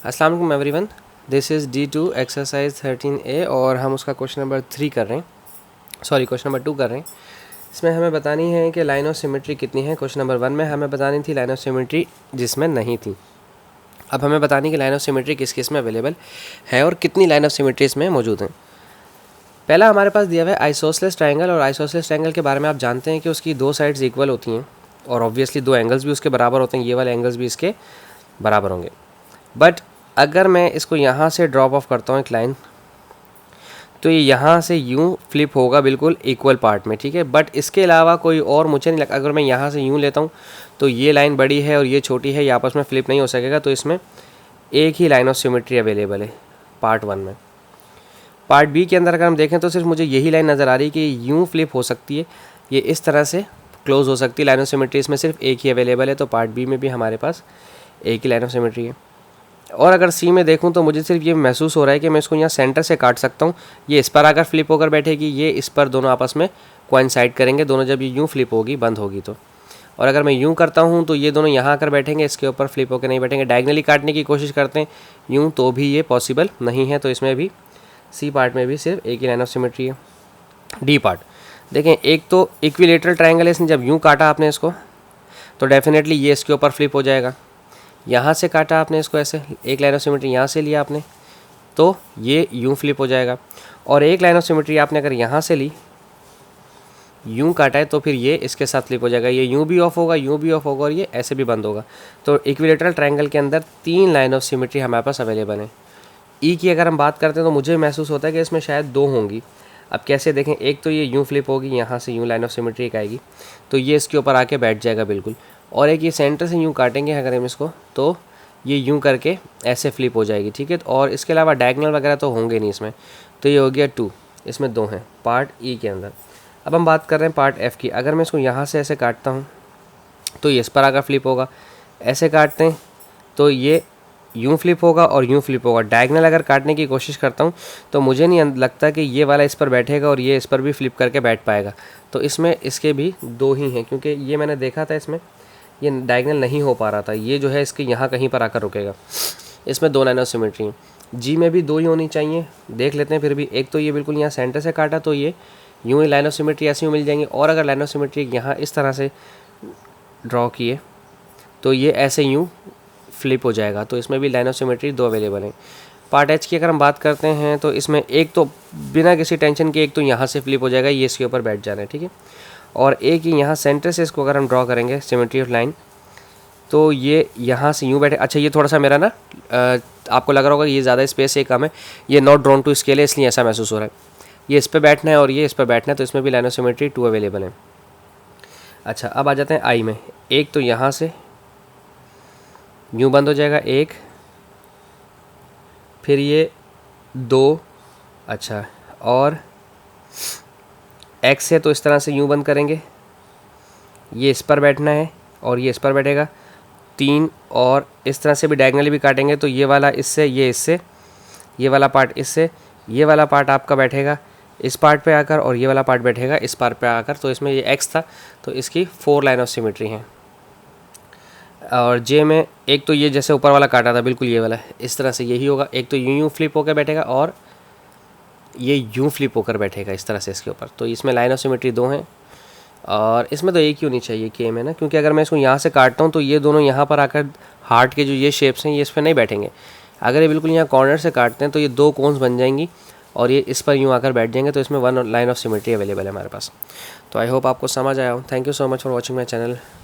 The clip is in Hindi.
अस्सलाम वालेकुम everyone, this is D2 exercise 13A और हम उसका क्वेश्चन नंबर 3 कर रहे हैं, क्वेश्चन नंबर 2 कर रहे हैं। इसमें हमें बतानी है कि लाइन ऑफ सिमेट्री कितनी है। क्वेश्चन नंबर 1 में हमें बतानी थी लाइन ऑफ सिमेट्री जिसमें नहीं थी। अब हमें बतानी कि लाइन ऑफ सिमेट्री किस किस में अवेलेबल है और कितनी लाइन ऑफ सिमेट्री इसमें मौजूद हैं। पहला हमारे पास दिया हुआ है आइसोसेलेस ट्रायंगल, और आइसोसेलेस ट्रायंगल के बारे में आप जानते हैं कि उसकी दो साइड्स इक्वल होती हैं और ऑब्वियसली दो एंगल्स भी उसके बराबर होते हैं, ये वाले एंगल्स भी इसके बराबर होंगे। बट अगर मैं इसको यहाँ से ड्रॉप ऑफ करता हूँ एक लाइन, तो ये यहाँ से यूँ फ्लिप होगा बिल्कुल इक्वल पार्ट में, ठीक है। बट इसके अलावा कोई और मुझे नहीं लगता, अगर मैं यहाँ से यूँ लेता हूँ तो ये लाइन बड़ी है और ये छोटी है, ये आपस में फ्लिप नहीं हो सकेगा। तो इसमें एक ही लाइन ऑफ सिमेट्री अवेलेबल है पार्ट 1 में। पार्ट बी के अंदर अगर हम देखें तो सिर्फ मुझे यही लाइन नज़र आ रही है कि यूँ फ्लिप हो सकती है, ये इस तरह से क्लोज हो सकती है। लाइन ऑफ सिमेट्री इसमें सिर्फ एक ही अवेलेबल है, तो पार्ट बी में भी हमारे पास एक ही लाइन ऑफ सिमेट्री है। और अगर सी में देखूं तो मुझे सिर्फ ये महसूस हो रहा है कि मैं इसको यहाँ सेंटर से काट सकता हूँ। ये इस पर आकर फ्लिप होकर बैठेगी, ये इस पर, दोनों आपस में कोइंसाइड करेंगे, दोनों जब ये यूँ फ्लिप होगी बंद होगी तो। और अगर मैं यूँ करता हूँ तो ये दोनों यहाँ आकर बैठेंगे, इसके ऊपर फ्लिप होकर नहीं बैठेंगे। डायगनली काटने की कोशिश करते हैं यूँ तो भी ये पॉसिबल नहीं है, तो इसमें भी सी पार्ट में भी सिर्फ एक ही लाइन ऑफ सिमेट्री है। डी पार्ट देखें, एक तो इक्विलेटरल ट्रायंगल है, इसने जब यूँ काटा आपने इसको तो डेफिनेटली ये इसके ऊपर फ्लिप हो जाएगा। यहाँ से काटा आपने इसको ऐसे, एक लाइन ऑफ सिमेट्री यहाँ से लिया आपने तो ये यूँ फ्लिप हो जाएगा। और एक लाइन ऑफ सिमेट्री आपने अगर यहाँ से ली, यूँ काटा है, तो फिर ये इसके साथ फ्लिप हो जाएगा। ये यूँ भी ऑफ होगा, यूँ भी ऑफ होगा और ये ऐसे भी बंद होगा। तो इक्विलेटरल ट्रायंगल के अंदर 3 लाइन ऑफ सिमेट्री हमारे पास अवेलेबल है। ई की अगर हम बात करते हैं तो मुझे महसूस होता है कि इसमें शायद 2 होंगी। अब कैसे देखें, एक तो ये यूँ फ्लिप होगी, यहाँ से यूँ लाइन ऑफ सिमेट्री एक आएगी तो ये इसके ऊपर आके बैठ जाएगा बिल्कुल। और एक ये सेंटर से यूँ काटेंगे अगर हम इसको तो ये यूँ करके ऐसे फ्लिप हो जाएगी, ठीक है। और इसके अलावा डायगनल वगैरह तो होंगे नहीं इसमें, तो ये हो गया 2, इसमें 2 हैं पार्ट ई के अंदर। अब हम बात कर रहे हैं पार्ट एफ़ की। अगर मैं इसको यहाँ से ऐसे काटता हूँ तो ये इस पर आकर फ्लिप होगा, ऐसे काटते हैं तो ये यूँ फ्लिप होगा और यूँ फ्लिप होगा। डायगनल अगर काटने की कोशिश करता हूँ तो मुझे नहीं लगता कि ये वाला इस पर बैठेगा और ये इस पर भी फ्लिप करके बैठ पाएगा। तो इसमें इसके भी 2 ही हैं, क्योंकि ये मैंने देखा था इसमें ये डायगनल नहीं हो पा रहा था, ये जो है इसके यहाँ कहीं पर आकर रुकेगा। इसमें 2 लाइन ऑफ सिमेट्री हैं। जी में भी 2 ही होनी चाहिए, देख लेते हैं फिर भी। एक तो ये बिल्कुल यहाँ सेंटर से काटा तो ये यूँ ही लाइन ऑफ सिमेट्री ऐसी मिल जाएंगी, और अगर लाइन ऑफ सिमेट्री यहाँ इस तरह से ड्रॉ किए तो ये ऐसे यूँ फ्लिप हो जाएगा। तो इसमें भी लाइन ऑफ सिमेट्री 2 अवेलेबल हैं। पार्ट एच की अगर हम बात करते हैं तो इसमें एक तो बिना किसी टेंशन के एक तो यहाँ से फ्लिप हो जाएगा, ये इसके ऊपर बैठ जाना है, ठीक है। और एक ही यहाँ सेंटर से इसको अगर हम ड्रॉ करेंगे सिमेट्री ऑफ लाइन तो ये यहाँ से यूँ बैठे। अच्छा, ये थोड़ा सा मेरा ना आपको लग रहा होगा ये ज़्यादा स्पेस है कम है, ये नॉट ड्रॉन टू स्केल है इसलिए ऐसा महसूस हो रहा है। ये इस पर बैठना है और ये इस पर बैठना है, तो इसमें भी लाइन ऑफ सिमेट्री 2 अवेलेबल है। अच्छा, अब आ जाते हैं आई में। एक तो यहाँ से यूँ बंद हो जाएगा एक, फिर ये 2, अच्छा, और एक्स है तो इस तरह से यूँ बंद करेंगे, ये इस पर बैठना है और ये इस पर बैठेगा 3, और इस तरह से भी डायगनली भी काटेंगे तो ये वाला इससे, ये इससे, ये वाला पार्ट इससे, ये वाला पार्ट आपका बैठेगा इस पार्ट पे आकर और ये वाला पार्ट बैठेगा इस पार्ट पे आकर। तो इसमें ये एक्स था तो इसकी 4 लाइन ऑफ सिमेट्री हैं। और जे में एक तो ये जैसे ऊपर वाला काटा था बिल्कुल ये वाला इस तरह से यही होगा, एक तो यूँ फ्लिप होकर बैठेगा और ये यूँ फ्लिप होकर बैठेगा इस तरह से इसके ऊपर। तो इसमें लाइन ऑफ सिमेट्री 2 हैं, और इसमें तो एक ही होनी चाहिए के में ना, क्योंकि अगर मैं इसको यहाँ से काटता हूँ तो ये दोनों यहाँ पर आकर हार्ट के जो ये शेप्स हैं ये इस पर नहीं बैठेंगे। अगर ये बिल्कुल यहाँ कॉर्नर से काटते हैं तो ये 2 कोन्स बन जाएंगी और ये इस पर यूँ आकर बैठ जाएंगे। तो इसमें 1 लाइन ऑफ सिमेट्री अवेलेबल है हमारे पास। तो आई होप आपको समझ आया हो। Thank you so much for watching my channel.